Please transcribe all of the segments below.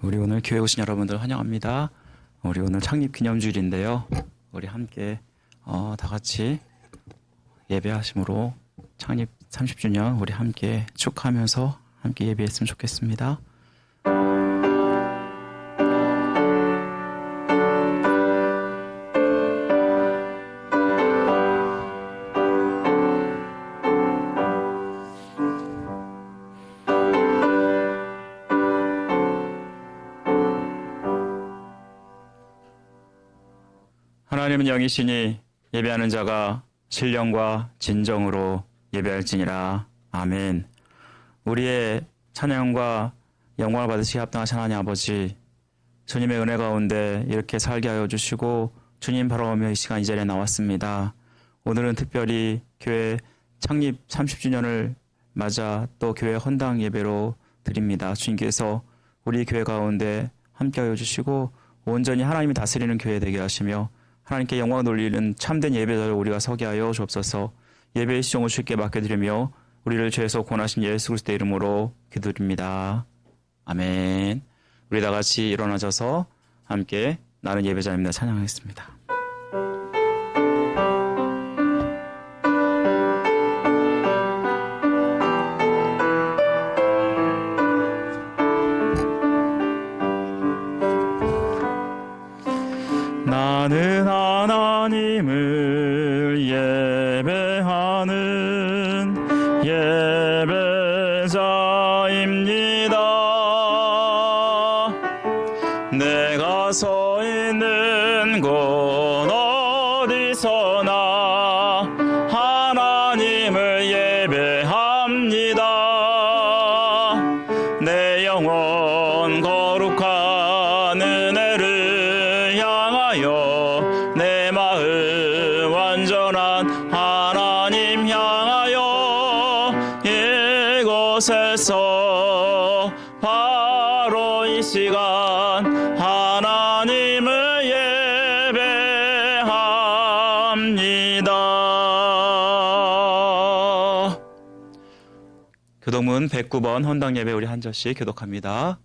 우리 오늘 교회 오신 여러분들 환영합니다. 우리 오늘 창립 기념주일인데요. 우리 함께 다 같이 예배하심으로 창립 30주년 우리 함께 축하하면서 함께 예배했으면 좋겠습니다. 하나님은 영이시니 예배하는 자가 신령과 진정으로 예배할지니라. 아멘. 우리의 찬양과 영광을 받으시기 합당하신 하나님 아버지, 주님의 은혜 가운데 이렇게 살게 하여 주시고 주님 바라보며 이 시간 이 자리에 나왔습니다. 오늘은 특별히 교회 창립 30주년을 맞아 또 교회 헌당 예배로 드립니다. 주님께서 우리 교회 가운데 함께 하여 주시고 온전히 하나님이 다스리는 교회 되게 하시며 하나님께 영광 돌리는 참된 예배자를 우리가 서게 하여 주옵소서. 예배의 시종을 주께 맡겨드리며 우리를 죄에서 구원하신 예수 그리스도의 이름으로 기도드립니다. 아멘. 우리 다 같이 일어나셔서 함께 나는 예배자입니다 찬양하겠습니다. 나는 하나님을 예배하는 예배자입니다. 내가 서 있는 곳 어디서나 하나님을 예배합니다. 내 영혼 거룩한 은혜를 향하여 내 마음 완전한 하나님 향하여 이곳에서 바로 이 시간 하나님을 예배합니다. 교독문 109번 헌당 예배 우리 한 절씩 교독합니다.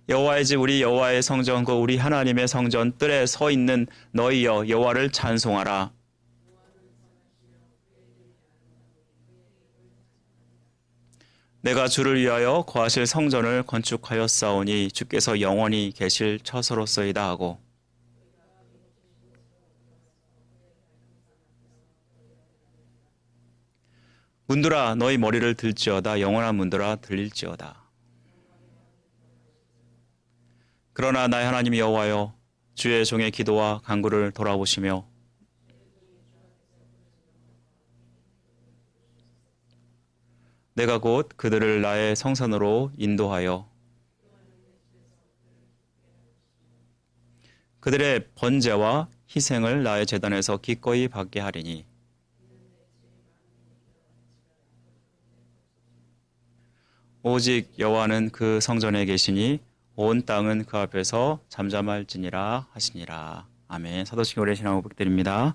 여호와의 집 우리 여호와의 성전 그 우리 하나님의 성전 뜰에 서 있는 너희여 여호와를 찬송하라. 내가 주를 위하여 거하실 성전을 건축하였사오니 주께서 영원히 계실 처소로소이다 하고 문들아 너희 머리를 들지어다 영원한 문들아 들릴지어다. 그러나 나의 하나님 여호와여 주의 종의 기도와 간구를 돌아보시며 내가 곧 그들을 나의 성산으로 인도하여 그들의 번제와 희생을 나의 제단에서 기꺼이 받게 하리니 오직 여호와는 그 성전에 계시니 온 땅은 그 앞에서 잠잠할지니라 하시니라. 아멘. 사도신 오래 신앙 부탁드립니다.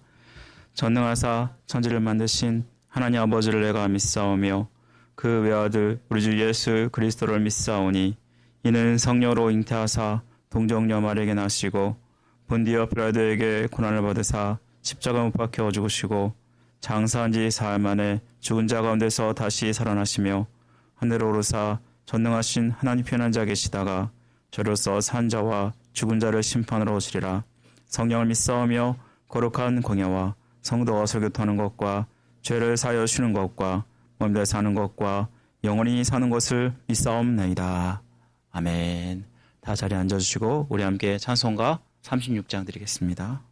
전능하사 천지를 만드신 하나님 아버지를 내가 믿사오며 그 외아들 우리 주 예수 그리스도를 믿사오니 이는 성령으로 잉태하사 동정녀 마리아에게 나시고 본디오 빌라도에게 고난을 받으사 십자가 못 박혀 죽으시고 장사한 지 사흘 만에 죽은 자 가운데서 다시 살아나시며 하늘로 오르사 전능하신 하나님 편한 자 계시다가 저로서 산 자와 죽은 자를 심판으로 오시리라. 성령을 믿사오며 거룩한 공예와 성도와 설교하는 것과 죄를 사하여 주는 것과 몸대 사는 것과 영원히 사는 것을 믿사옵나이다. 아멘. 다 자리에 앉아주시고 우리 함께 찬송가 36장 드리겠습니다.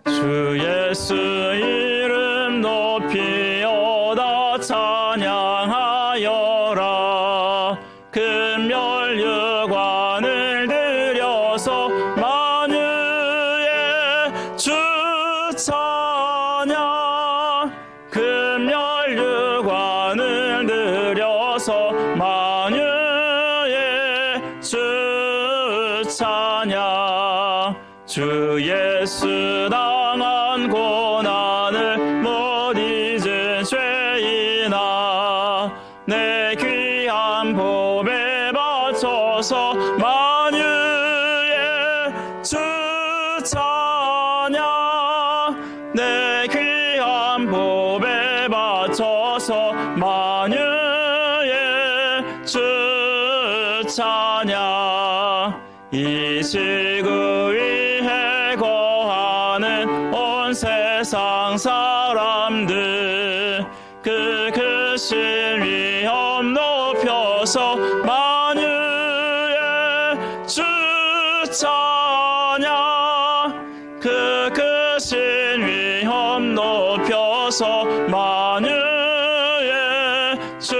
주 예수 이름 높이어다 찬양하여라. 금멸유관을 들여서 만유의 주 찬양. 금멸유관을 들여서 만유의 주 찬양. 주 예수 당한 고난 높여서 만유의 주 찬양 내 귀한 법에 바쳐서 만유의 주 찬양 이 지구 위에 거하는 온 세상 사람들 그 크신 위엄 높여서 만유의 주 찬양 그 크신 위엄 높여서 만유의 주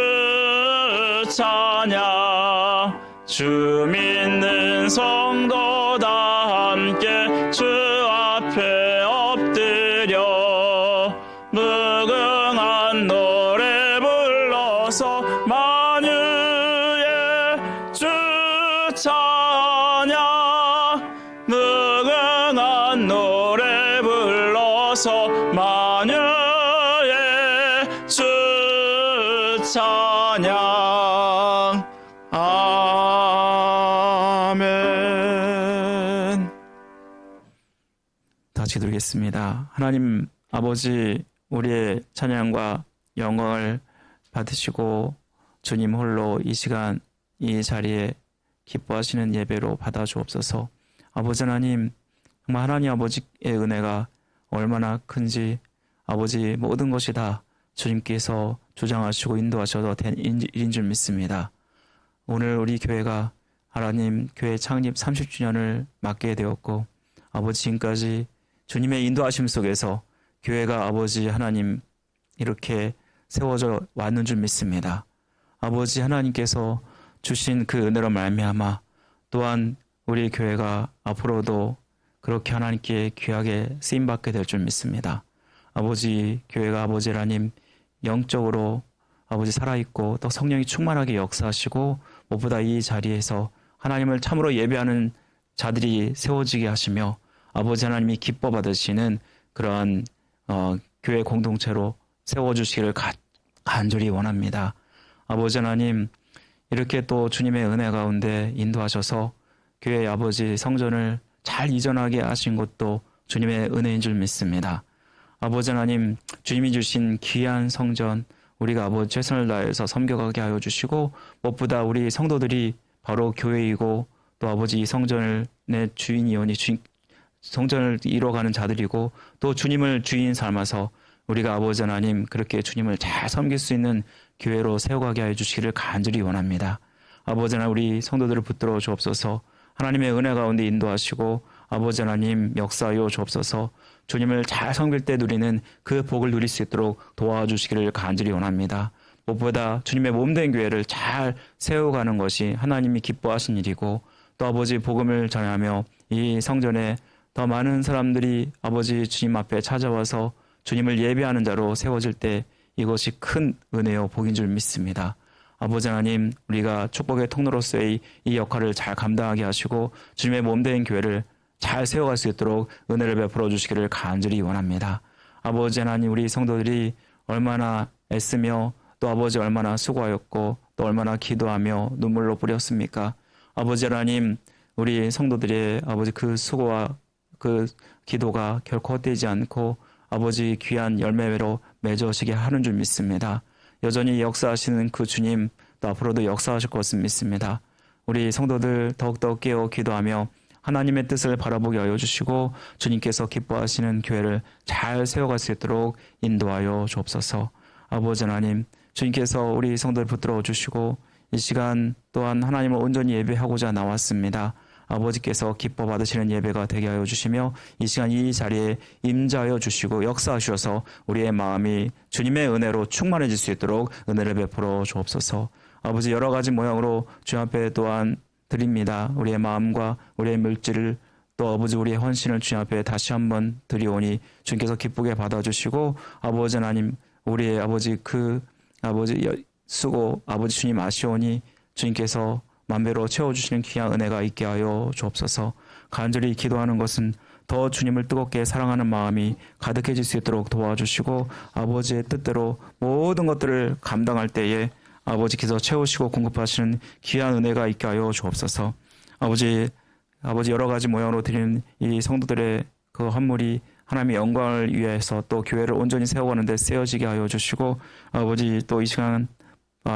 찬양 주 믿는 성도 다 함께 주 앞에 엎드려 무궁한 노래 불러서 만유의 주 찬양 무궁한 노래 불러서 만유의 주 찬양 아멘. 다 기도하겠습니다. 하나님 아버지 우리의 찬양과 영광을 받으시고 주님 홀로 이 시간 이 자리에 기뻐하시는 예배로 받아주옵소서. 아버지 하나님 정말 하나님 아버지의 은혜가 얼마나 큰지 아버지 모든 것이 다 주님께서 주장하시고 인도하셔도 된 일인 줄 믿습니다. 오늘 우리 교회가 하나님 교회 창립 30주년을 맞게 되었고 아버지 지금까지 주님의 인도하심 속에서 교회가 아버지 하나님 이렇게 세워져 왔는 줄 믿습니다. 아버지 하나님께서 주신 그 은혜로 말미암아 또한 우리 교회가 앞으로도 그렇게 하나님께 귀하게 쓰임받게 될 줄 믿습니다. 아버지 교회가 아버지 하나님 영적으로 아버지 살아있고 또 성령이 충만하게 역사하시고 무엇보다 이 자리에서 하나님을 참으로 예배하는 자들이 세워지게 하시며 아버지 하나님이 기뻐 받으시는 그러한 교회 공동체로 세워주시기를 간절히 원합니다. 아버지 하나님 이렇게 또 주님의 은혜 가운데 인도하셔서 교회 아버지 성전을 잘 이전하게 하신 것도 주님의 은혜인 줄 믿습니다. 아버지 하나님 주님이 주신 귀한 성전 우리가 아버지 최선을 다해서 섬겨가게 하여 주시고 무엇보다 우리 성도들이 바로 교회이고 또 아버지 이 성전을 내 주인이오니 성전을 이뤄가는 자들이고 또 주님을 주인 삼아서 우리가 아버지 하나님 그렇게 주님을 잘 섬길 수 있는 교회로 세워가게 하여 주시기를 간절히 원합니다. 아버지 하나님 우리 성도들을 붙들어 주옵소서. 하나님의 은혜 가운데 인도하시고 아버지 하나님 역사하여 주옵소서. 주님을 잘 섬길 때 누리는 그 복을 누릴 수 있도록 도와주시기를 간절히 원합니다. 무엇보다 주님의 몸된 교회를 잘 세워가는 것이 하나님이 기뻐하신 일이고 또 아버지 복음을 전하며 이 성전에 더 많은 사람들이 아버지 주님 앞에 찾아와서 주님을 예배하는 자로 세워질 때 이것이 큰 은혜요 복인 줄 믿습니다. 아버지 하나님 우리가 축복의 통로로서의 이 역할을 잘 감당하게 하시고 주님의 몸된 교회를 잘 세워갈 수 있도록 은혜를 베풀어 주시기를 간절히 원합니다. 아버지 하나님 우리 성도들이 얼마나 애쓰며 또 아버지 얼마나 수고하였고 또 얼마나 기도하며 눈물로 뿌렸습니까? 아버지 하나님 우리 성도들의 아버지 그 수고와 그 기도가 결코 헛되지 않고 아버지 귀한 열매로 맺어지게 하는 줄 믿습니다. 여전히 역사하시는 그 주님 또 앞으로도 역사하실 것을 믿습니다. 우리 성도들 더욱더 깨어 기도하며 하나님의 뜻을 바라보게 하여 주시고 주님께서 기뻐하시는 교회를 잘 세워갈 수 있도록 인도하여 주옵소서. 아버지 하나님 주님께서 우리 성도를 붙들어 주시고 이 시간 또한 하나님을 온전히 예배하고자 나왔습니다. 아버지께서 기뻐 받으시는 예배가 되게 하여 주시며 이 시간 이 자리에 임자하여 주시고 역사하셔서 우리의 마음이 주님의 은혜로 충만해질 수 있도록 은혜를 베풀어 주옵소서. 아버지 여러 가지 모양으로 주님 앞에 또한 드립니다. 우리의 마음과 우리의 물질을 또 아버지 우리의 헌신을 주님 앞에 다시 한번 드리오니 주님께서 기쁘게 받아주시고 아버지 하나님 우리의 아버지 그 아버지 수고 아버지 주님 아시오니 주님께서 만배로 채워주시는 귀한 은혜가 있게 하여 주옵소서. 간절히 기도하는 것은 더 주님을 뜨겁게 사랑하는 마음이 가득해질 수 있도록 도와주시고 아버지의 뜻대로 모든 것들을 감당할 때에 아버지께서 채우시고 공급하시는 귀한 은혜가 있게 하여 주옵소서. 아버지 여러 가지 모양으로 드리는 이 성도들의 그 헌물이 하나님의 영광을 위해서 또 교회를 온전히 세워가는 데 쓰여지게 하여 주시고, 아버지 또 이 시간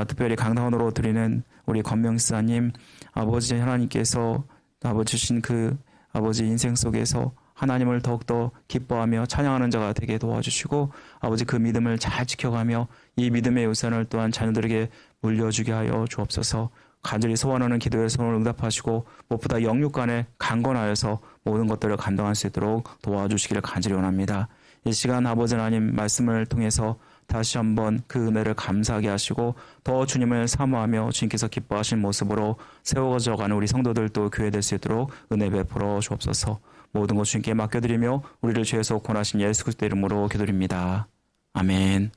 특별히 강단으로 드리는 우리 권명사님, 아버지 하나님께서 아버지 주신 그 아버지 인생 속에서 하나님을 더욱더 기뻐하며 찬양하는 자가 되게 도와주시고, 아버지 그 믿음을 잘 지켜가며 이 믿음의 우선을 또한 자녀들에게 물려주게 하여 주옵소서. 간절히 소원하는 기도의 손을 응답하시고 무엇보다 영육간에 강건하여서 모든 것들을 감당할 수 있도록 도와주시기를 간절히 원합니다. 이 시간 아버지 하나님 말씀을 통해서 다시 한번 그 은혜를 감사하게 하시고 더 주님을 사모하며 주님께서 기뻐하신 모습으로 세워져가는 우리 성도들도 교회될 수 있도록 은혜 베풀어 주옵소서. 모든 것 주님께 맡겨드리며 우리를 죄에서 구원하신 예수 그리스도 이름으로 기도드립니다. 아멘.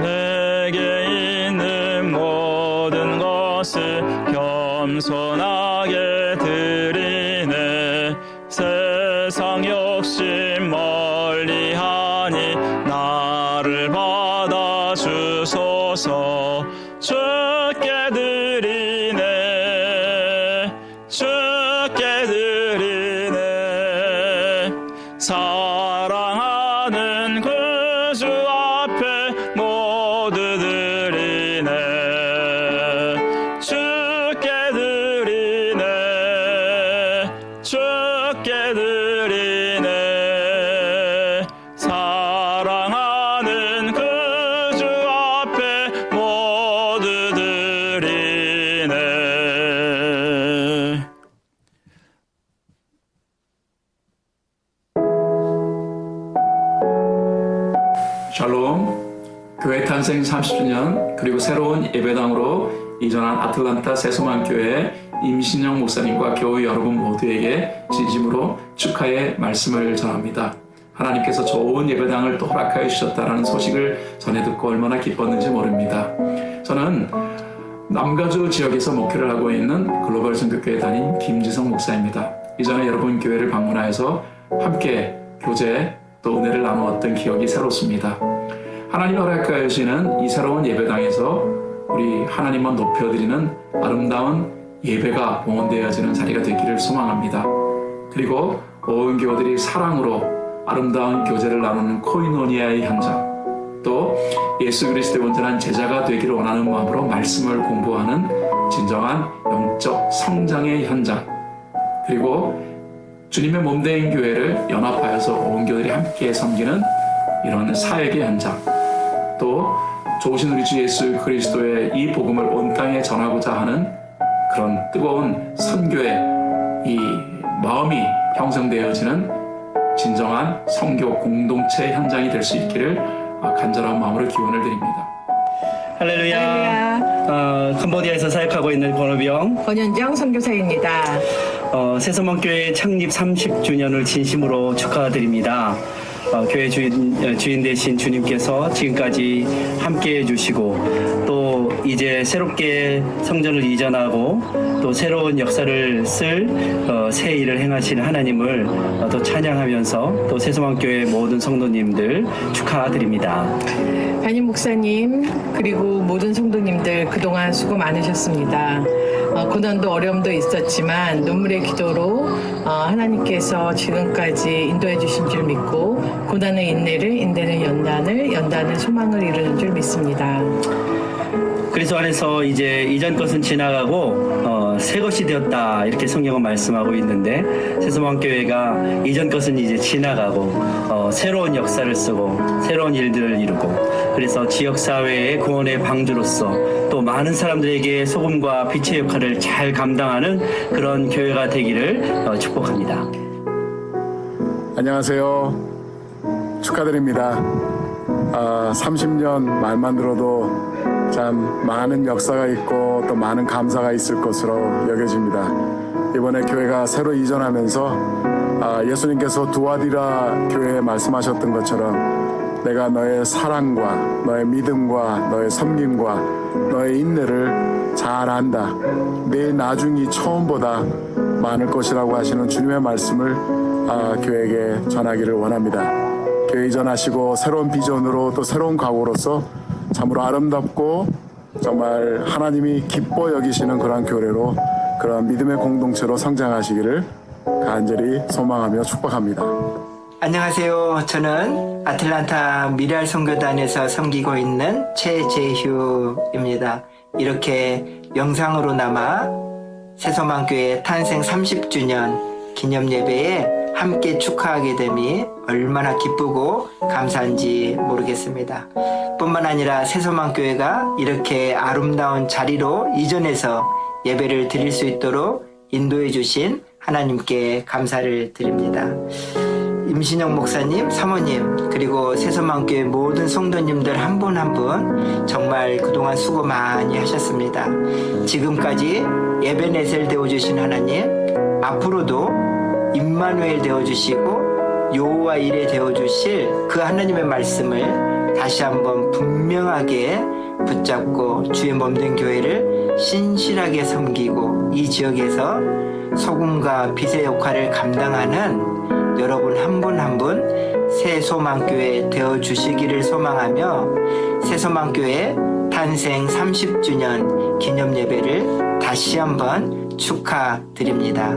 내게 있는 모든 것을 겸손하게 드리네. 세상 욕심 멀리하니 나를 받아주소서. 주께 드리네, 주께 드리네. 사랑하는 그 주 앞에 모두 드리네. 주께 드리네, 주께 드리네. 사랑하는 그 주 앞에 모두 드리네. 샬롬. 교회 탄생 30주년 그리고 새로운 예배당으로 이전한 아틀란타 새소망교회 임신영 목사님과 교회 여러분 모두에게 진심으로 축하의 말씀을 전합니다. 하나님께서 좋은 예배당을 또 허락하여 주셨다는 소식을 전해 듣고 얼마나 기뻤는지 모릅니다. 저는 남가주 지역에서 목회를 하고 있는 글로벌 선교교회 담임 김지성 목사입니다. 이전에 여러분 교회를 방문하여서 함께 교제 또 은혜를 나누었던 기억이 새롭습니다. 하나님 허락하여 주시는 이 새로운 예배당에서 우리 하나님만 높여드리는 아름다운 예배가 봉헌되어지는 자리가 되기를 소망합니다. 그리고 온 교우들이 사랑으로 아름다운 교제를 나누는 코이노니아의 현장, 또 예수 그리스도의 온전한 제자가 되기를 원하는 마음으로 말씀을 공부하는 진정한 영적 성장의 현장, 그리고 주님의 몸된 교회를 연합하여서 온 교우들이 함께 섬기는 이런 사역의 현장, 또 좋으신 우리 주 예수 그리스도의 이 복음을 온 땅에 전하고자 하는 그런 뜨거운 선교의 이 마음이 형성되어지는 진정한 선교 공동체 현장이 될 수 있기를 간절한 마음으로 기원을 드립니다. 할렐루야. 캄보디아에서 사역하고 있는 권호병 권현정 선교사입니다. 새소망교회 창립 30주년을 진심으로 축하드립니다. 교회 주인 되신 주님께서 지금까지 함께해 주시고 또 이제 새롭게 성전을 이전하고 또 새로운 역사를 쓸 새 일을 행하시는 하나님을 또 찬양하면서 또 새소망교회 모든 성도님들 축하드립니다. 담임 목사님 그리고 모든 성도님들 그동안 수고 많으셨습니다. 고난도 어려움도 있었지만 눈물의 기도로 하나님께서 지금까지 인도해 주신 줄 믿고 고난의 인내를, 인내는 연단을, 연단은 소망을 이루는 줄 믿습니다. 그리스도 안에서 이제 이전 것은 지나가고 새 것이 되었다 이렇게 성경은 말씀하고 있는데 새소망교회가 이전 것은 이제 지나가고 새로운 역사를 쓰고 새로운 일들을 이루고 그래서 지역사회의 구원의 방주로서 또 많은 사람들에게 소금과 빛의 역할을 잘 감당하는 그런 교회가 되기를 축복합니다. 안녕하세요. 축하드립니다. 30년 말만 들어도 참 많은 역사가 있고 또 많은 감사가 있을 것으로 여겨집니다. 이번에 교회가 새로 이전하면서 예수님께서 두아디라 교회에 말씀하셨던 것처럼 내가 너의 사랑과 너의 믿음과 너의 섬김과 너의 인내를 잘 안다. 내 나중이 처음보다 많을 것이라고 하시는 주님의 말씀을 교회에게 전하기를 원합니다. 교회 이전하시고 새로운 비전으로 또 새로운 각오로서 참으로 아름답고 정말 하나님이 기뻐 여기시는 그러한 교회로 그러한 믿음의 공동체로 성장하시기를 간절히 소망하며 축복합니다. 안녕하세요. 저는 아틀란타 미랄 선교단에서 섬기고 있는 최재휴입니다. 이렇게 영상으로나마 새소망교회 탄생 30주년 기념 예배에 함께 축하하게 됨이 얼마나 기쁘고 감사한지 모르겠습니다. 뿐만 아니라 새소망교회가 이렇게 아름다운 자리로 이전해서 예배를 드릴 수 있도록 인도해 주신 하나님께 감사를 드립니다. 임신영 목사님, 사모님, 그리고 새소망교회 모든 성도님들 한 분 한 분 정말 그동안 수고 많이 하셨습니다. 지금까지 에베네셀 되어주신 하나님, 앞으로도 임마누엘 되어주시고 여호와 이레 되어주실 그 하나님의 말씀을 다시 한번 분명하게 붙잡고 주의 몸된 교회를 신실하게 섬기고 이 지역에서 소금과 빛의 역할을 감당하는 여러분 한 분 한 분 새소망교회 되어주시기를 소망하며 새소망교회 탄생 30주년 기념 예배를 다시 한번 축하드립니다.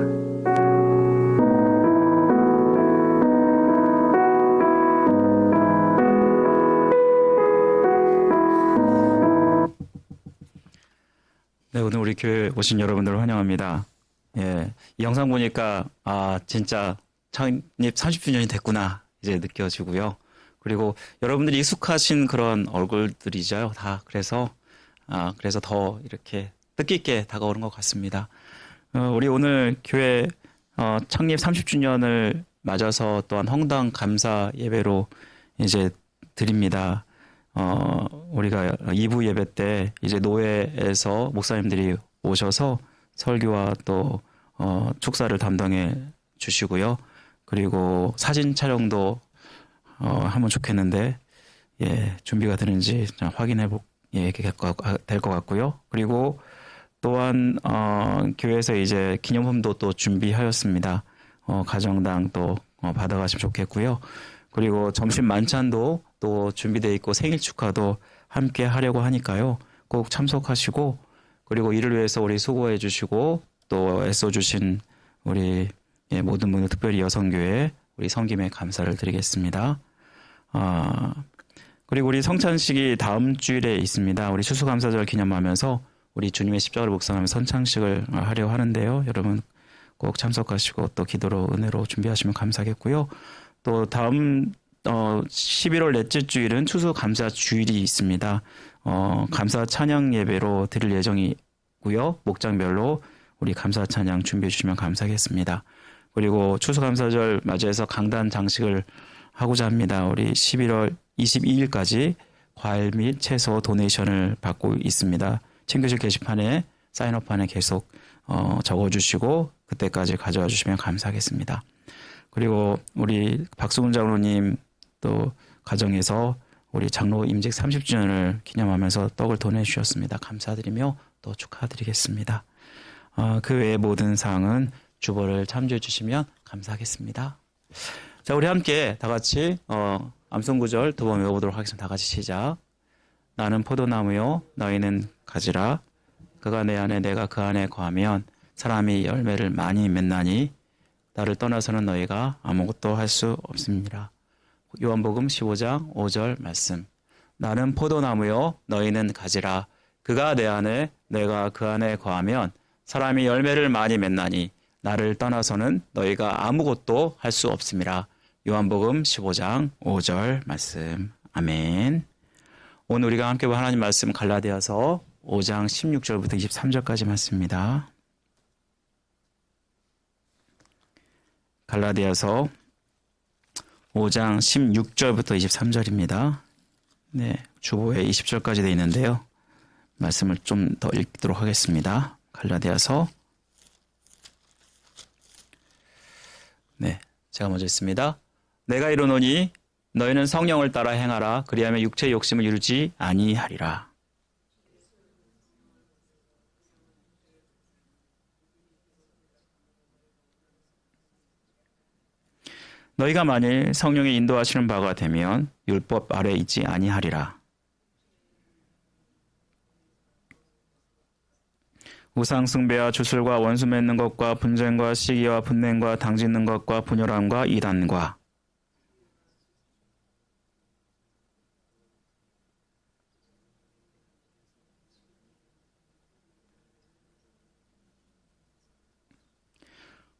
네, 오늘 우리 교회 오신 여러분들을 환영합니다. 예, 이 영상 보니까 진짜 창립 30주년이 됐구나 이제 느껴지고요. 그리고 여러분들이 익숙하신 그런 얼굴들이죠, 다. 그래서 더 이렇게 뜻깊게 다가오는 것 같습니다. 우리 오늘 교회 창립 30주년을 맞아서 또한 헌당 감사 예배로 이제 드립니다. 우리가 2부 예배 때 이제 노회에서 목사님들이 오셔서 설교와 또 축사를 담당해 주시고요. 그리고 사진 촬영도 하면 좋겠는데 준비가 되는지 확인해 보게 될 것 같고요. 그리고 또한 교회에서 이제 기념품도 또 준비하였습니다. 가정당 또 받아가시면 좋겠고요. 그리고 점심 만찬도 또 준비되어 있고 생일 축하도 함께 하려고 하니까요. 꼭 참석하시고, 그리고 이를 위해서 우리 수고해 주시고 또 애써 주신 우리 모든 분들, 특별히 여성교회 우리 섬김에 감사를 드리겠습니다. 그리고 우리 성찬식이 다음 주일에 있습니다. 우리 추수감사절 기념하면서 우리 주님의 십자가를 묵상하며 선창식을 하려고 하는데요. 여러분 꼭 참석하시고 또 기도로 은혜로 준비하시면 감사하겠고요. 또 다음 11월 넷째 주일은 추수감사 주일이 있습니다. 감사 찬양 예배로 드릴 예정이고요. 목장별로 우리 감사 찬양 준비해 주시면 감사하겠습니다. 그리고 추수감사절 맞이해서 강단 장식을 하고자 합니다. 우리 11월 22일까지 과일 및 채소 도네이션을 받고 있습니다. 친교실 게시판에 사인업판에 계속 적어주시고 그때까지 가져와 주시면 감사하겠습니다. 그리고 우리 박수근 장로님 또 가정에서 우리 장로 임직 30주년을 기념하면서 떡을 도내 주셨습니다. 감사드리며 또 축하드리겠습니다. 그 외의 모든 사항은 주보를 참조해 주시면 감사하겠습니다. 자, 우리 함께 다 같이 암송구절 두 번 외워보도록 하겠습니다. 다 같이 시작. 나는 포도나무요 너희는 가지라. 그가 내 안에 내가 그 안에 거하면 사람이 열매를 많이 맺나니 나를 떠나서는 너희가 아무것도 할 수 없습니다. 요한복음 15장 5절 말씀. 나는 포도나무요 너희는 가지라. 그가 내 안에 내가 그 안에 거하면 사람이 열매를 많이 맺나니 나를 떠나서는 너희가 아무것도 할 수 없습니다. 요한복음 15장 5절 말씀. 아멘. 오늘 우리가 함께 볼 하나님 말씀 갈라디아서 5장 16절부터 23절까지 말씀입니다. 갈라디아서 5장 16절부터 23절입니다. 네, 주보에 20절까지 되어 있는데요. 말씀을 좀 더 읽도록 하겠습니다. 갈라디아서 네, 제가 먼저 읽습니다. 내가 이르노니 너희는 성령을 따라 행하라. 그리하면 육체의 욕심을 이루지 아니하리라. 너희가 만일 성령의 인도하시는 바가 되면 율법 아래 있지 아니하리라. 우상 숭배와 주술과 원수 맺는 것과 분쟁과 시기와 분냉과 당짓는 것과 분열함과 이단과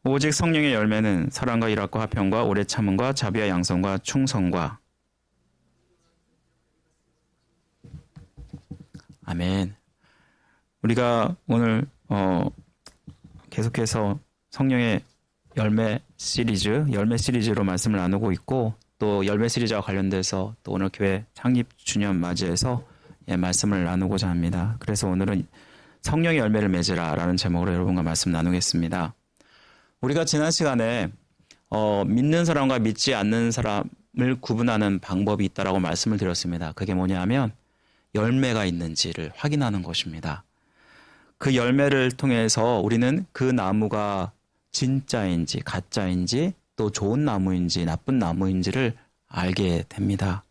오직 성령의 열매는 사랑과 일합과 화평과 오래 참음과 자비와 양선과 충성과 아멘. 우리가 오늘 계속해서 성령의 열매 시리즈로 말씀을 나누고 있고 또 열매 시리즈와 관련돼서 또 오늘 교회 창립 주년 맞이해서 말씀을 나누고자 합니다. 그래서 오늘은 성령의 열매를 맺으라라는 제목으로 여러분과 말씀 나누겠습니다. 우리가 지난 시간에 믿는 사람과 믿지 않는 사람을 구분하는 방법이 있다라고 말씀을 드렸습니다. 그게 뭐냐면 열매가 있는지를 확인하는 것입니다. 그 열매를 통해서 우리는 그 나무가 진짜인지 가짜인지 또 좋은 나무인지 나쁜 나무인지를 알게 됩니다.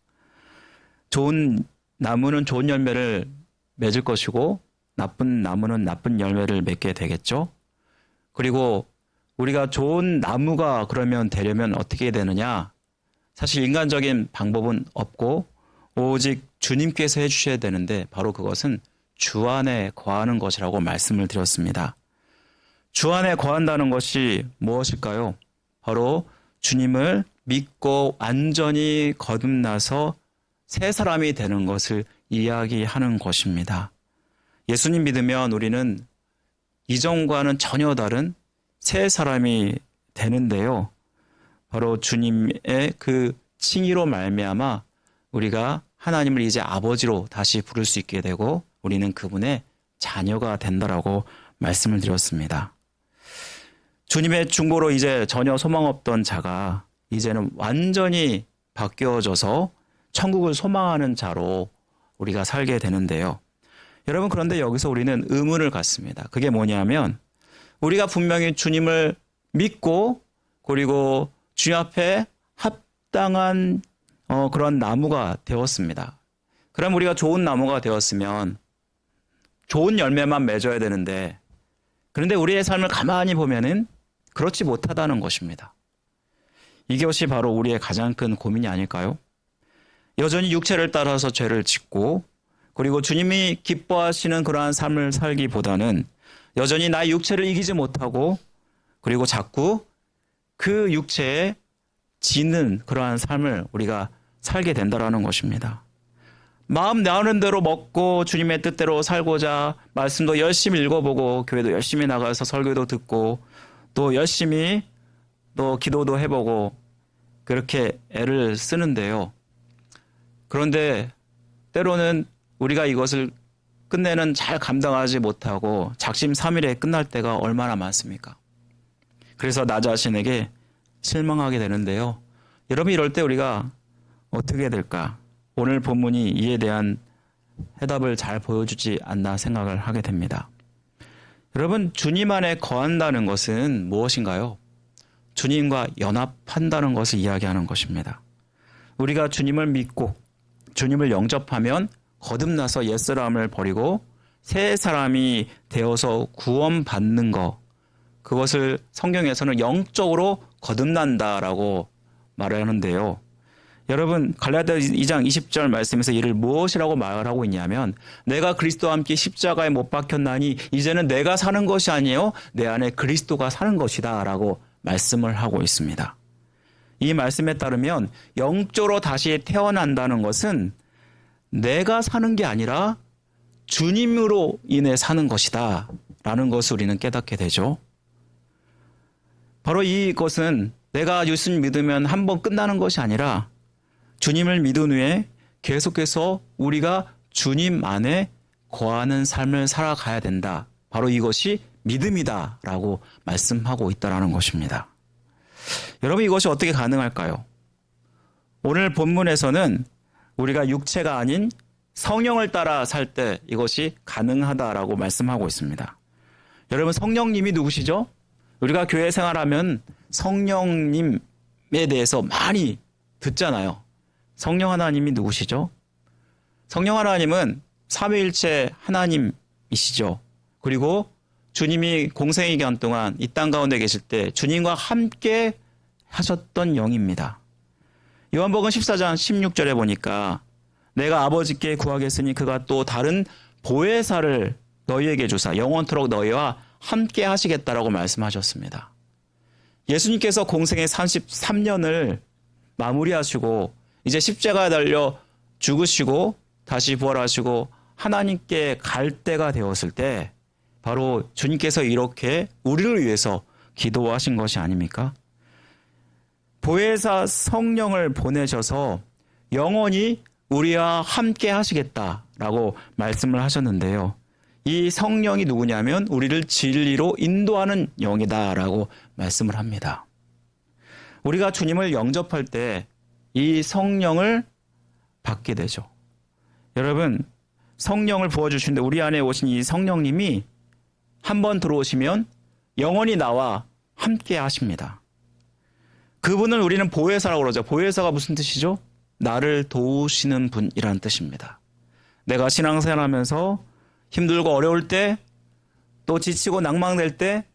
좋은 나무는 좋은 열매를 맺을 것이고 나쁜 나무는 나쁜 열매를 맺게 되겠죠. 그리고 우리가 좋은 나무가 그러면 되려면 어떻게 되느냐? 사실 인간적인 방법은 없고 오직 주님께서 해주셔야 되는데 바로 그것은 주 안에 거하는 것이라고 말씀을 드렸습니다. 주 안에 거한다는 것이 무엇일까요? 바로 주님을 믿고 완전히 거듭나서 새 사람이 되는 것을 이야기하는 것입니다. 예수님 믿으면 우리는 이전과는 전혀 다른 새 사람이 되는데요. 바로 주님의 그 칭의로 말미암아 우리가 하나님을 이제 아버지로 다시 부를 수 있게 되고 우리는 그분의 자녀가 된다라고 말씀을 드렸습니다. 주님의 중보로 이제 전혀 소망 없던 자가 이제는 완전히 바뀌어져서 천국을 소망하는 자로 우리가 살게 되는데요. 여러분 그런데 여기서 우리는 의문을 갖습니다. 그게 뭐냐면 우리가 분명히 주님을 믿고 그리고 주님 앞에 합당한 그런 나무가 되었습니다. 그럼 우리가 좋은 나무가 되었으면 좋은 열매만 맺어야 되는데 그런데 우리의 삶을 가만히 보면은 그렇지 못하다는 것입니다. 이것이 바로 우리의 가장 큰 고민이 아닐까요? 여전히 육체를 따라서 죄를 짓고 그리고 주님이 기뻐하시는 그러한 삶을 살기보다는 여전히 나의 육체를 이기지 못하고 그리고 자꾸 그 육체에 지는 그러한 삶을 우리가 살게 된다는 것입니다. 마음 나오는 대로 먹고 주님의 뜻대로 살고자 말씀도 열심히 읽어보고 교회도 열심히 나가서 설교도 듣고 또 열심히 또 기도도 해보고 그렇게 애를 쓰는데요. 그런데 때로는 우리가 이것을 끝내는 잘 감당하지 못하고 작심삼일에 끝날 때가 얼마나 많습니까? 그래서 나 자신에게 실망하게 되는데요. 여러분 이럴 때 우리가 어떻게 해야 될까? 오늘 본문이 이에 대한 해답을 잘 보여주지 않나 생각을 하게 됩니다. 여러분 주님 안에 거한다는 것은 무엇인가요? 주님과 연합한다는 것을 이야기하는 것입니다. 우리가 주님을 믿고 주님을 영접하면 거듭나서 옛사람을 버리고 새 사람이 되어서 구원받는 것, 그것을 성경에서는 영적으로 거듭난다라고 말하는데요. 여러분 갈라디아 2장 20절 말씀에서 이를 무엇이라고 말하고 있냐면 내가 그리스도와 함께 십자가에 못 박혔나니 이제는 내가 사는 것이 아니에요 내 안에 그리스도가 사는 것이다 라고 말씀을 하고 있습니다. 이 말씀에 따르면 영적으로 다시 태어난다는 것은 내가 사는 게 아니라 주님으로 인해 사는 것이다 라는 것을 우리는 깨닫게 되죠. 바로 이것은 내가 예수님 믿으면 한번 끝나는 것이 아니라 주님을 믿은 후에 계속해서 우리가 주님 안에 거하는 삶을 살아가야 된다. 바로 이것이 믿음이다 라고 말씀하고 있다는 것입니다. 여러분 이것이 어떻게 가능할까요? 오늘 본문에서는 우리가 육체가 아닌 성령을 따라 살 때 이것이 가능하다라고 말씀하고 있습니다. 여러분 성령님이 누구시죠? 우리가 교회 생활하면 성령님을 대해서 많이 듣잖아요. 성령 하나님이 누구시죠? 성령 하나님은 삼위일체 하나님이시죠. 그리고 주님이 공생의 기간 동안 이 땅 가운데 계실 때 주님과 함께 하셨던 영입니다. 요한복음 14장 16절에 보니까 내가 아버지께 구하겠으니 그가 또 다른 보혜사를 너희에게 주사 영원토록 너희와 함께 하시겠다라고 말씀하셨습니다. 예수님께서 공생의 33년을 마무리하시고 이제 십자가에 달려 죽으시고 다시 부활하시고 하나님께 갈 때가 되었을 때 바로 주님께서 이렇게 우리를 위해서 기도하신 것이 아닙니까? 보혜사 성령을 보내셔서 영원히 우리와 함께 하시겠다라고 말씀을 하셨는데요. 이 성령이 누구냐면 우리를 진리로 인도하는 영이다라고 말씀을 합니다. 우리가 주님을 영접할 때 이 성령을 받게 되죠. 여러분, 성령을 부어주시는데 우리 안에 오신 이 성령님이 한번 들어오시면 영원히 나와 함께 하십니다. 그분을 우리는 보혜사라고 그러죠. 보혜사가 무슨 뜻이죠? 나를 도우시는 분이라는 뜻입니다. 내가 신앙생활하면서 힘들고 어려울 때, 또 지치고 낭망될 때,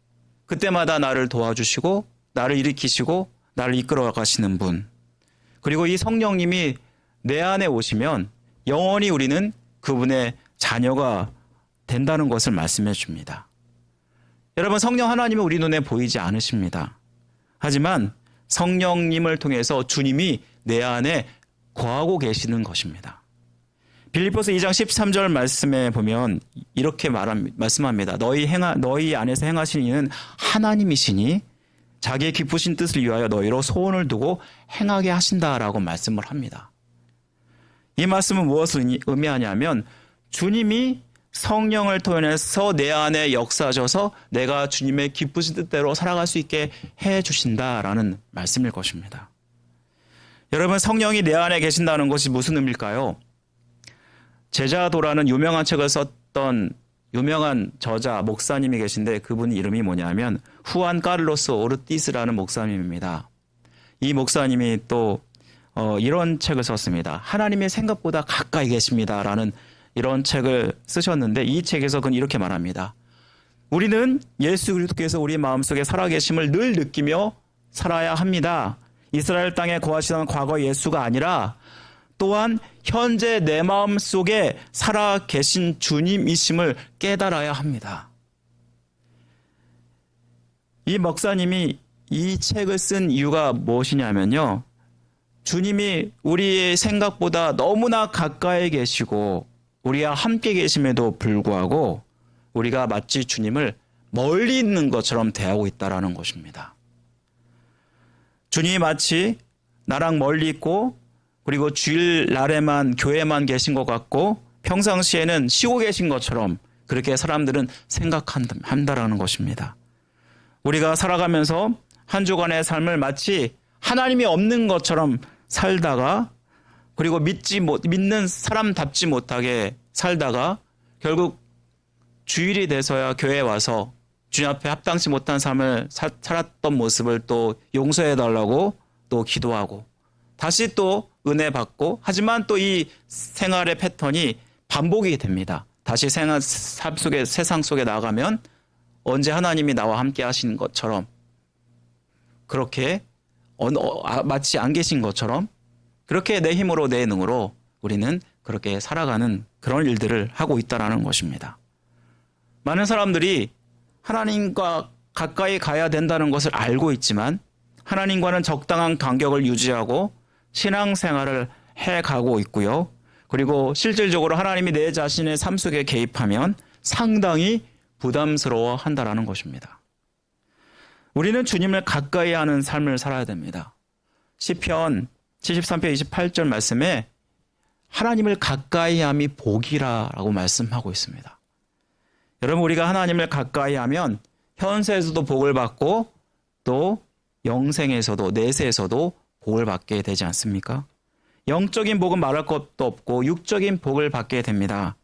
그때마다 나를 도와주시고 나를 일으키시고 나를 이끌어 가시는 분. 그리고 이 성령님이 내 안에 오시면 영원히 우리는 그분의 자녀가 된다는 것을 말씀해 줍니다. 여러분, 성령 하나님은 우리 눈에 보이지 않으십니다. 하지만 성령님을 통해서 주님이 내 안에 거하고 계시는 것입니다. 빌립보서 2장 13절 말씀에 보면 이렇게 말씀합니다. 너희 안에서 행하시는 이는 하나님이시니 자기의 기쁘신 뜻을 위하여 너희로 소원을 두고 행하게 하신다라고 말씀을 합니다. 이 말씀은 무엇을 의미하냐면 주님이 성령을 통해서 내 안에 역사하셔서 내가 주님의 기쁘신 뜻대로 살아갈 수 있게 해 주신다라는 말씀일 것입니다. 여러분, 성령이 내 안에 계신다는 것이 무슨 의미일까요? 제자도라는 유명한 책을 썼던 유명한 저자 목사님이 계신데 그분 이름이 뭐냐면 후안 카를로스 오르티스라는 목사님입니다. 이 목사님이 또 이런 책을 썼습니다. 하나님의 생각보다 가까이 계십니다라는 이런 책을 쓰셨는데 이 책에서 그는 이렇게 말합니다. 우리는 예수 그리스도께서 우리 마음속에 살아계심을 늘 느끼며 살아야 합니다. 이스라엘 땅에 거하시던 과거 예수가 아니라 또한 현재 내 마음속에 살아계신 주님이심을 깨달아야 합니다. 이 목사님이 이 책을 쓴 이유가 무엇이냐면요. 주님이 우리의 생각보다 너무나 가까이 계시고 우리와 함께 계심에도 불구하고 우리가 마치 주님을 멀리 있는 것처럼 대하고 있다는 것입니다. 주님이 마치 나랑 멀리 있고 그리고 주일 날에만 교회만 계신 것 같고 평상시에는 쉬고 계신 것처럼 그렇게 사람들은 생각한다라는 것입니다. 우리가 살아가면서 한 주간의 삶을 마치 하나님이 없는 것처럼 살다가 그리고 믿는 사람답지 못하게 살다가 결국 주일이 돼서야 교회에 와서 주님 앞에 합당치 못한 삶을 살았던 모습을 또 용서해달라고 또 기도하고 다시 또 은혜 받고 하지만 또 이 생활의 패턴이 반복이 됩니다. 다시 삶 속에 세상 속에 나가면 언제 하나님이 나와 함께 하시는 것처럼 그렇게 마치 안 계신 것처럼 그렇게 내 힘으로 내 능으로 우리는 그렇게 살아가는 그런 일들을 하고 있다는 것입니다. 많은 사람들이 하나님과 가까이 가야 된다는 것을 알고 있지만 하나님과는 적당한 간격을 유지하고 신앙생활을 해가고 있고요. 그리고 실질적으로 하나님이 내 자신의 삶 속에 개입하면 상당히 부담스러워 한다는 것입니다. 우리는 주님을 가까이 하는 삶을 살아야 됩니다. 시편 73편 28절 말씀에 하나님을 가까이 함이 복이라고 말씀하고 있습니다. 여러분, 우리가 하나님을 가까이 하면 현세에서도 복을 받고 또 영생에서도 내세에서도 복을 받게 되지 않습니까? 영적인 복은 말할 것도 없고 육적인 복을 받게 됩니다.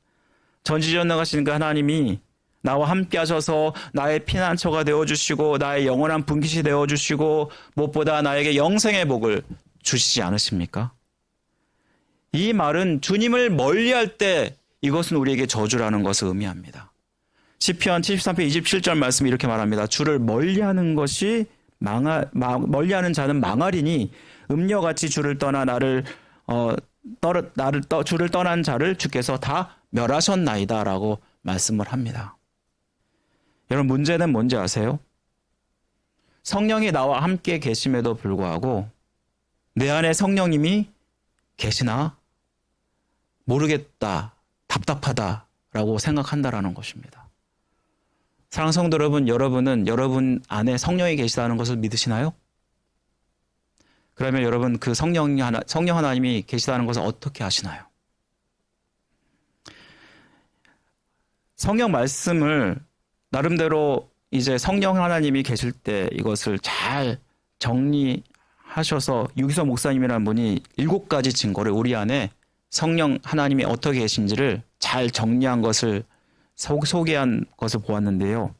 전지전능하신 그 하나님이 나와 함께 하셔서 나의 피난처가 되어주시고 나의 영원한 분깃이 되어주시고 무엇보다 나에게 영생의 복을 주시지 않으십니까? 이 말은 주님을 멀리할 때 이것은 우리에게 저주라는 것을 의미합니다. 시편 73편 27절 말씀이 이렇게 말합니다. 주를 멀리하는 멀리하는 자는 망하리니 음녀같이 주를 떠나 주를 떠난 자를 주께서 다 멸하셨나이다라고 말씀을 합니다. 여러분, 문제는 뭔지 아세요? 성령이 나와 함께 계심에도 불구하고 내 안에 성령님이 계시나 모르겠다, 답답하다라고 생각한다라는 것입니다. 사랑하는 성도 여러분, 여러분은 여러분 안에 성령이 계시다는 것을 믿으시나요? 그러면 여러분 그 성령 하나님이 계시다는 것을 어떻게 아시나요? 성경 말씀을 나름대로 이제 성령 하나님이 계실 때 이것을 잘 정리하셔서 유기서 목사님이라는 분이 7가지 증거를 우리 안에 성령 하나님이 어떻게 계신지를 잘 정리한 것을 소개한 것을 보았는데요.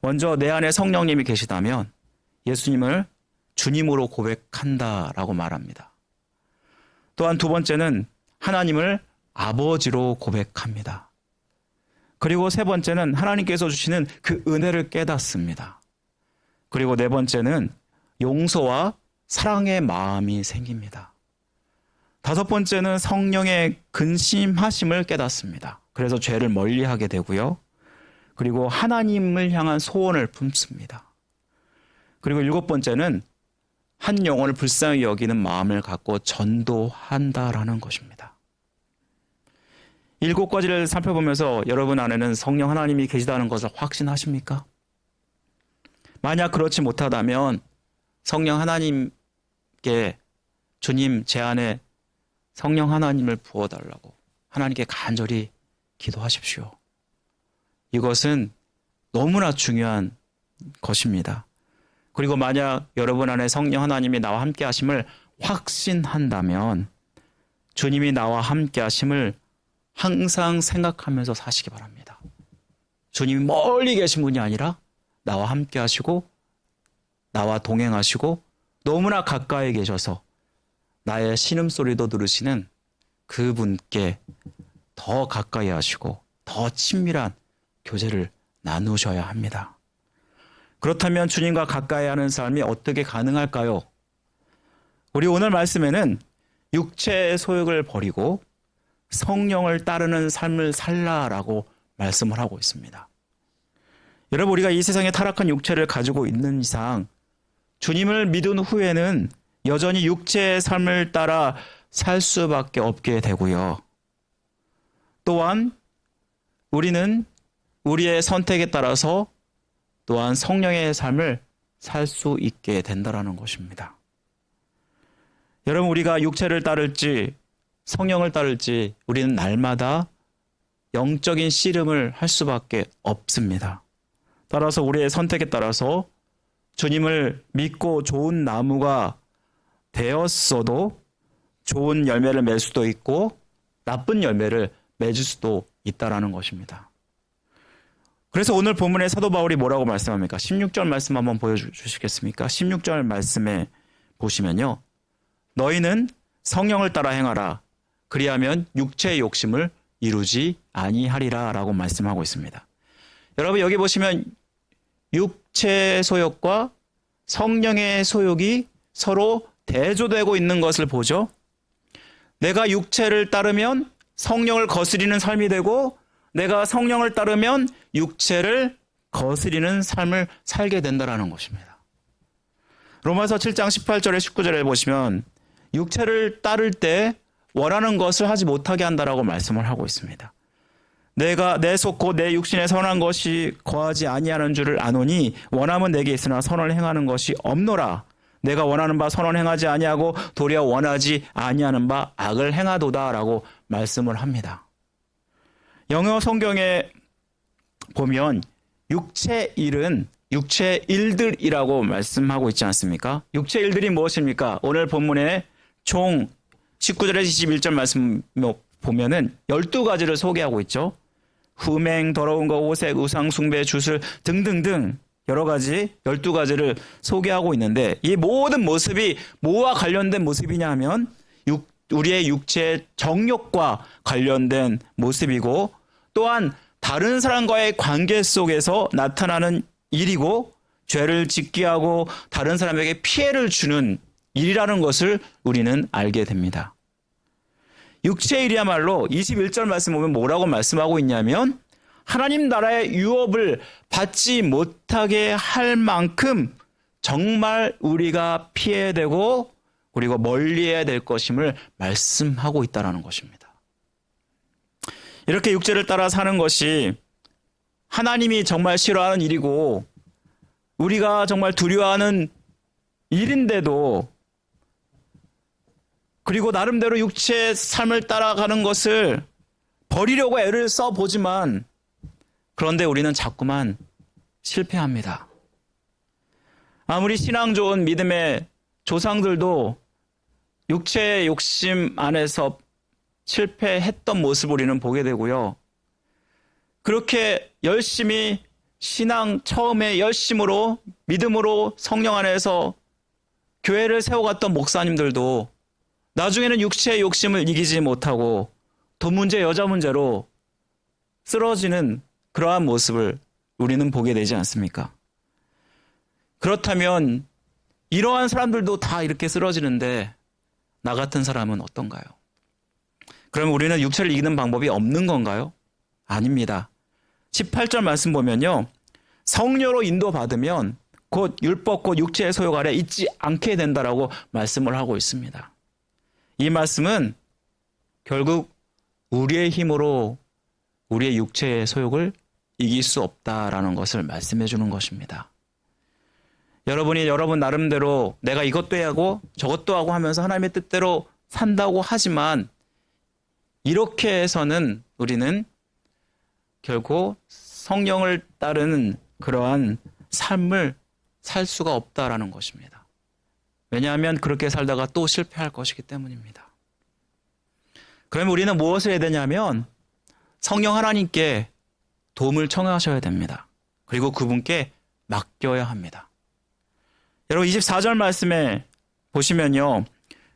먼저 내 안에 성령님이 계시다면 예수님을 주님으로 고백한다라고 말합니다. 또한 두 번째는 하나님을 아버지로 고백합니다. 그리고 세 번째는 하나님께서 주시는 그 은혜를 깨닫습니다. 그리고 네 번째는 용서와 사랑의 마음이 생깁니다. 다섯 번째는 성령의 근심하심을 깨닫습니다. 그래서 죄를 멀리하게 되고요. 그리고 하나님을 향한 소원을 품습니다. 그리고 7번째는 한 영혼을 불쌍히 여기는 마음을 갖고 전도한다라는 것입니다. 7가지를 살펴보면서 여러분 안에는 성령 하나님이 계시다는 것을 확신하십니까? 만약 그렇지 못하다면 성령 하나님께 주님 제 안에 성령 하나님을 부어달라고 하나님께 간절히 기도하십시오. 이것은 너무나 중요한 것입니다. 그리고 만약 여러분 안에 성령 하나님이 나와 함께 하심을 확신한다면 주님이 나와 함께 하심을 항상 생각하면서 사시기 바랍니다. 주님이 멀리 계신 분이 아니라 나와 함께 하시고 나와 동행하시고 너무나 가까이 계셔서 나의 신음소리도 들으시는 그분께 더 가까이 하시고 더 친밀한 교제를 나누셔야 합니다. 그렇다면 주님과 가까이 하는 삶이 어떻게 가능할까요? 우리 오늘 말씀에는 육체의 소욕을 버리고 성령을 따르는 삶을 살라라고 말씀을 하고 있습니다. 여러분, 우리가 이 세상에 타락한 육체를 가지고 있는 이상 주님을 믿은 후에는 여전히 육체의 삶을 따라 살 수밖에 없게 되고요. 또한 우리는 우리의 선택에 따라서 또한 성령의 삶을 살 수 있게 된다는 것입니다. 여러분, 우리가 육체를 따를지 성령을 따를지 우리는 날마다 영적인 씨름을 할 수밖에 없습니다. 따라서 우리의 선택에 따라서 주님을 믿고 좋은 나무가 되었어도 좋은 열매를 맺을 수도 있고 나쁜 열매를 맺을 수도 있다라는 것입니다. 그래서 오늘 본문의 사도 바울이 뭐라고 말씀합니까? 16절 말씀 한번 보여주시겠습니까? 16절 말씀에 보시면요. 너희는 성령을 따라 행하라. 그리하면 육체의 욕심을 이루지 아니하리라 라고 말씀하고 있습니다. 여러분, 여기 보시면 육체의 소욕과 성령의 소욕이 서로 대조되고 있는 것을 보죠. 내가 육체를 따르면 성령을 거스리는 삶이 되고 내가 성령을 따르면 육체를 거스리는 삶을 살게 된다는 것입니다. 로마서 7장 18절에 19절에 보시면 육체를 따를 때 원하는 것을 하지 못하게 한다라고 말씀을 하고 있습니다. 내가 내 속 곧 내 육신에 선한 것이 거하지 아니하는 줄을 아노니 원함은 내게 있으나 선을 행하는 것이 없노라. 내가 원하는 바 선을 행하지 아니하고 도리어 원하지 아니하는 바 악을 행하도다라고 말씀을 합니다. 영어 성경에 보면 육체 일은 육체 일들이라고 말씀하고 있지 않습니까? 육체 일들이 무엇입니까? 오늘 본문에 총 19절에서 21절 말씀 보면은 12가지를 소개하고 있죠. 흠행, 더러운 거, 오색, 우상 숭배, 주술 등등등 여러 가지 12가지를 소개하고 있는데 이 모든 모습이 뭐와 관련된 모습이냐 하면 우리의 육체의 정욕과 관련된 모습이고 또한 다른 사람과의 관계 속에서 나타나는 일이고 죄를 짓게 하고 다른 사람에게 피해를 주는 일이라는 것을 우리는 알게 됩니다. 육체의 일이야말로 21절 말씀 보면 뭐라고 말씀하고 있냐면 하나님 나라의 유업을 받지 못하게 할 만큼 정말 우리가 피해야 되고 그리고 멀리해야 될 것임을 말씀하고 있다는 것입니다. 이렇게 육체를 따라 사는 것이 하나님이 정말 싫어하는 일이고 우리가 정말 두려워하는 일인데도 그리고 나름대로 육체의 삶을 따라가는 것을 버리려고 애를 써보지만 그런데 우리는 자꾸만 실패합니다. 아무리 신앙 좋은 믿음의 조상들도 육체의 욕심 안에서 실패했던 모습을 우리는 보게 되고요. 그렇게 열심히 신앙 처음에 열심으로 믿음으로 성령 안에서 교회를 세워갔던 목사님들도 나중에는 육체의 욕심을 이기지 못하고 돈 문제, 여자 문제로 쓰러지는 그러한 모습을 우리는 보게 되지 않습니까? 그렇다면 이러한 사람들도 다 이렇게 쓰러지는데 나 같은 사람은 어떤가요? 그럼 우리는 육체를 이기는 방법이 없는 건가요? 아닙니다. 18절 말씀 보면요. 성령으로 인도받으면 곧 율법 곧 육체의 소욕 아래 있지 않게 된다라고 말씀을 하고 있습니다. 이 말씀은 결국 우리의 힘으로 우리의 육체의 소욕을 이길 수 없다라는 것을 말씀해 주는 것입니다. 여러분이 여러분 나름대로 내가 이것도 해야 하고 저것도 하고 하면서 하나님의 뜻대로 산다고 하지만 이렇게 해서는 우리는 결국 성령을 따르는 그러한 삶을 살 수가 없다라는 것입니다. 왜냐하면 그렇게 살다가 또 실패할 것이기 때문입니다. 그러면 우리는 무엇을 해야 되냐면 성령 하나님께 도움을 청하셔야 됩니다. 그리고 그분께 맡겨야 합니다. 여러분 24절 말씀에 보시면요.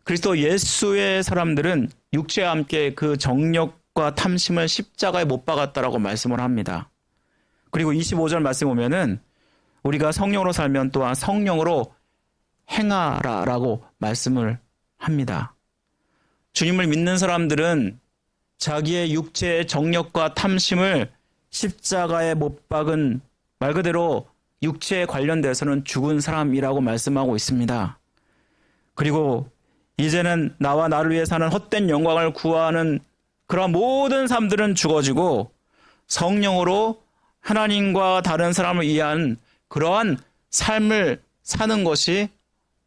그리스도 예수의 사람들은 육체와 함께 그 정욕과 탐심을 십자가에 못 박았다라고 말씀을 합니다. 그리고 25절 말씀 보면은 우리가 성령으로 살면 또한 성령으로 행하라라고 말씀을 합니다. 주님을 믿는 사람들은 자기의 육체의 정욕과 탐심을 십자가에 못 박은 말 그대로 육체에 관련돼서는 죽은 사람이라고 말씀하고 있습니다. 그리고 이제는 나와 나를 위해 사는 헛된 영광을 구하는 그런 모든 삶들은 죽어지고 성령으로 하나님과 다른 사람을 위한 그러한 삶을 사는 것이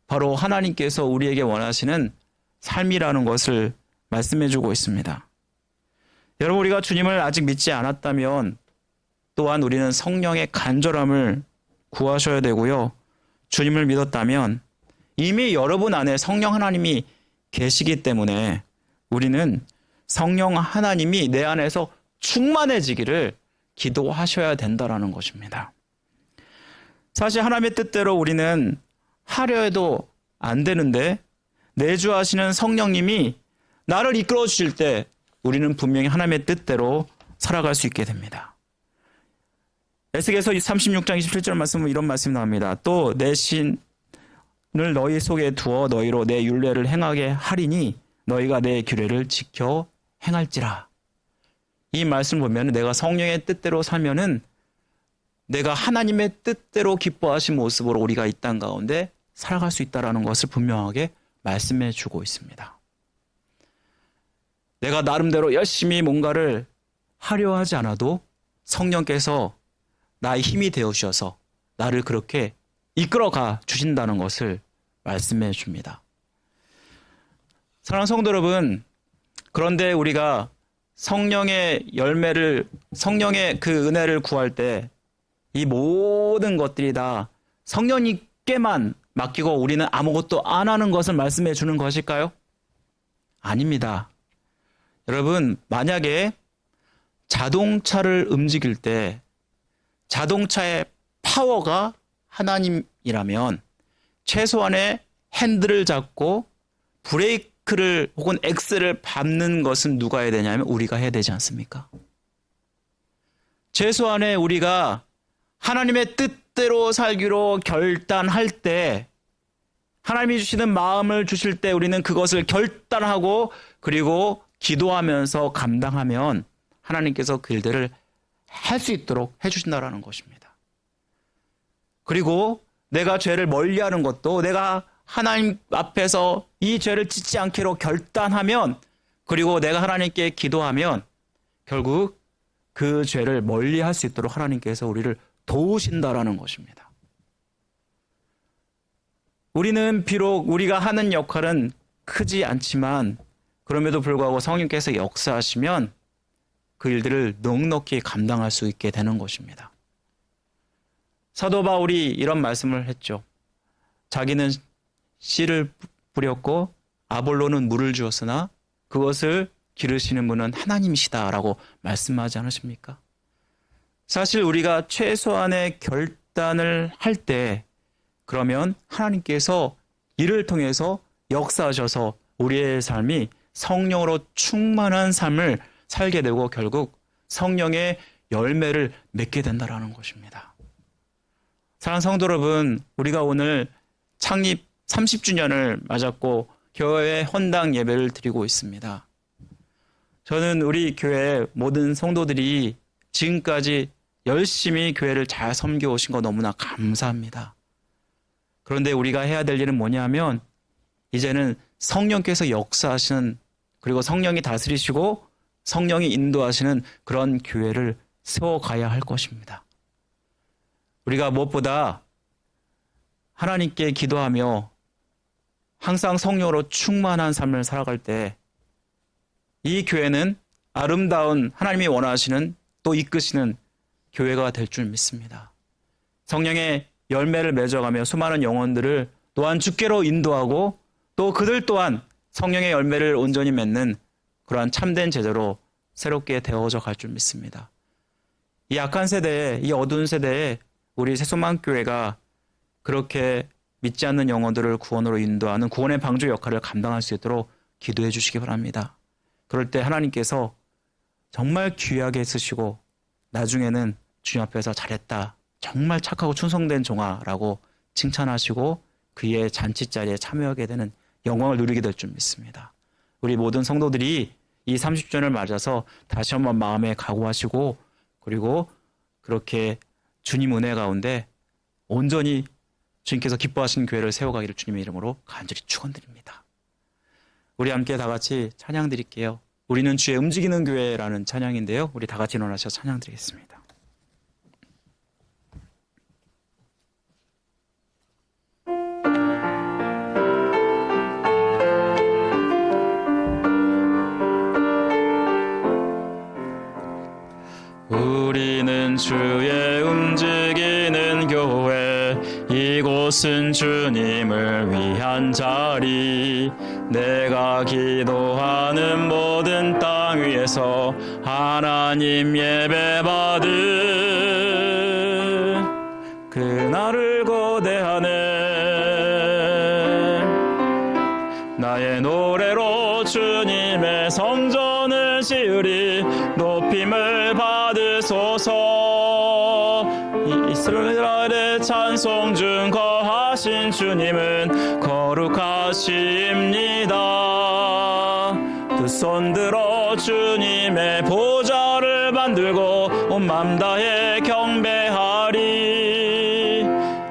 바로 하나님께서 우리에게 원하시는 삶이라는 것을 말씀해 주고 있습니다. 여러분 우리가 주님을 아직 믿지 않았다면 또한 우리는 성령의 간절함을 구하셔야 되고요. 주님을 믿었다면 이미 여러분 안에 성령 하나님이 계시기 때문에 우리는 성령 하나님이 내 안에서 충만해지기를 기도하셔야 된다라는 것입니다. 사실 하나님의 뜻대로 우리는 하려 해도 안 되는데 내주하시는 성령님이 나를 이끌어 주실 때 우리는 분명히 하나님의 뜻대로 살아갈 수 있게 됩니다. 에스겔서 36장 27절 말씀은 이런 말씀이 나옵니다. 또 내 신을 너희 속에 두어 너희로 내 율례를 행하게 하리니 너희가 내 규례를 지켜 행할지라. 이 말씀을 보면 내가 성령의 뜻대로 살면은 내가 하나님의 뜻대로 기뻐하신 모습으로 우리가 이 땅 가운데 살아갈 수 있다는 것을 분명하게 말씀해 주고 있습니다. 내가 나름대로 열심히 뭔가를 하려 하지 않아도 성령께서 나의 힘이 되어 주셔서 나를 그렇게 이끌어가 주신다는 것을 말씀해 줍니다. 사랑하는 성도 여러분, 그런데 우리가 성령의 열매를, 성령의 그 은혜를 구할 때 이 모든 것들이 다 성령님께만 맡기고 우리는 아무것도 안 하는 것을 말씀해 주는 것일까요? 아닙니다. 여러분, 만약에 자동차를 움직일 때 자동차의 파워가 하나님이라면 최소한의 핸들을 잡고 브레이크를 혹은 엑셀을 밟는 것은 누가 해야 되냐면 우리가 해야 되지 않습니까? 최소한의 우리가 하나님의 뜻대로 살기로 결단할 때, 하나님이 주시는 마음을 주실 때 우리는 그것을 결단하고 그리고 기도하면서 감당하면 하나님께서 그 일들을 할 수 있도록 해주신다라는 것입니다. 그리고 내가 죄를 멀리하는 것도 내가 하나님 앞에서 이 죄를 짓지 않기로 결단하면, 그리고 내가 하나님께 기도하면 결국 그 죄를 멀리할 수 있도록 하나님께서 우리를 도우신다라는 것입니다. 우리는 비록 우리가 하는 역할은 크지 않지만 그럼에도 불구하고 성령께서 역사하시면 그 일들을 넉넉히 감당할 수 있게 되는 것입니다. 사도 바울이 이런 말씀을 했죠. 자기는 씨를 뿌렸고 아볼로는 물을 주었으나 그것을 기르시는 분은 하나님이시다라고 말씀하지 않으십니까? 사실 우리가 최소한의 결단을 할 때 그러면 하나님께서 이를 통해서 역사하셔서 우리의 삶이 성령으로 충만한 삶을 살게 되고 결국 성령의 열매를 맺게 된다는 것입니다. 사랑하는 성도 여러분, 우리가 오늘 창립 30주년을 맞았고 교회 헌당 예배를 드리고 있습니다. 저는 우리 교회 모든 성도들이 지금까지 열심히 교회를 잘 섬겨오신 거 너무나 감사합니다. 그런데 우리가 해야 될 일은 뭐냐면 이제는 성령께서 역사하시는, 그리고 성령이 다스리시고 성령이 인도하시는 그런 교회를 세워가야 할 것입니다. 우리가 무엇보다 하나님께 기도하며 항상 성령으로 충만한 삶을 살아갈 때 이 교회는 아름다운 하나님이 원하시는 또 이끄시는 교회가 될 줄 믿습니다. 성령의 열매를 맺어가며 수많은 영혼들을 또한 주께로 인도하고 또 그들 또한 성령의 열매를 온전히 맺는 그러한 참된 제자로 새롭게 되어져 갈 줄 믿습니다. 이 악한 세대에, 이 어두운 세대에 우리 새소망교회가 그렇게 믿지 않는 영혼들을 구원으로 인도하는 구원의 방주 역할을 감당할 수 있도록 기도해 주시기 바랍니다. 그럴 때 하나님께서 정말 귀하게 쓰시고 나중에는 주님 앞에서 잘했다, 정말 착하고 충성된 종아라고 칭찬하시고 그의 잔치자리에 참여하게 되는 영광을 누리게 될 줄 믿습니다. 우리 모든 성도들이 이 30주년을 맞아서 다시 한번 마음에 각오하시고 그리고 그렇게 주님 은혜 가운데 온전히 주님께서 기뻐하시는 교회를 세워가기를 주님의 이름으로 간절히 축원드립니다. 우리 함께 다 같이 찬양 드릴게요. 우리는 주의 움직이는 교회라는 찬양인데요. 우리 다 같이 일어나셔서 찬양 드리겠습니다. 우리는 주의 움직이는 교회, 이곳은 주님을 위한 자리. 내가 기도하는 모든 땅 위에서 하나님 예배받을 그날을 고대하네. 나의 노래로 주님의 성전을 지으리. 높임을 받으소서. 이스라엘의 찬송 중 거하신 주님은 거룩하십니다. 두 손 들어 주님의 보좌를 만들고 온 맘 다해 경배하리.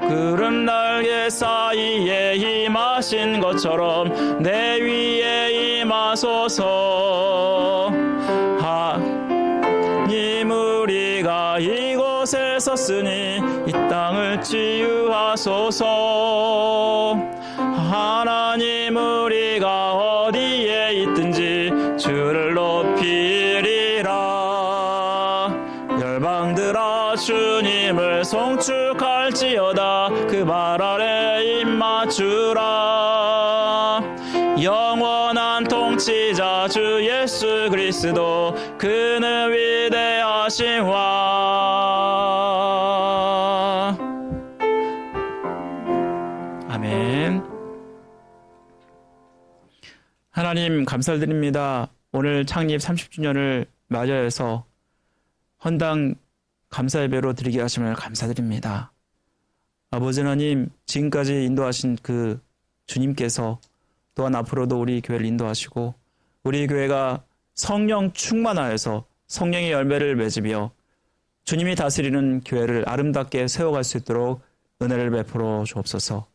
구름 날개 사이에 임하신 것처럼 내 위에 임하소서. 하나님 우리가 이곳에 섰으니 이 땅을 치유하소서. 하나님 우리가 어디에 있든지 주를 높이리라. 열방들아 주님을 송축할지어다. 그 발 아래 입 맞추라. 영원한 통치 통치자 주 예수 그리스도 그는 위대하시와. 아멘. 하나님 감사드립니다. 오늘 창립 30주년을 맞이해서 헌당 감사 예배로 드리게 하심을 감사드립니다. 아버지 하나님, 지금까지 인도하신 그 주님께서 또한 앞으로도 우리 교회를 인도하시고 우리 교회가 성령 충만하여서 성령의 열매를 맺으며 주님이 다스리는 교회를 아름답게 세워갈 수 있도록 은혜를 베풀어 주옵소서.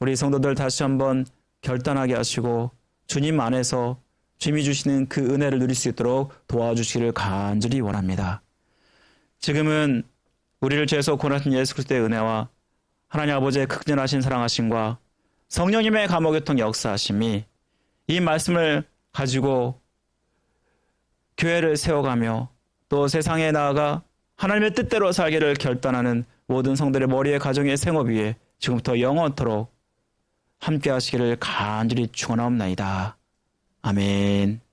우리 성도들 다시 한번 결단하게 하시고 주님 안에서 주님이 주시는 그 은혜를 누릴 수 있도록 도와주시기를 간절히 원합니다. 지금은 우리를 죄에서 구원하신 예수 그리스도의 은혜와 하나님 아버지의 극진하신 사랑하심과 성령님의 감화교통 역사하심이 이 말씀을 가지고 교회를 세워가며 또 세상에 나아가 하나님의 뜻대로 살기를 결단하는 모든 성들의 머리의 가정의 생업 위에 지금부터 영원토록 함께 하시기를 간절히 축원하옵나이다. 아멘.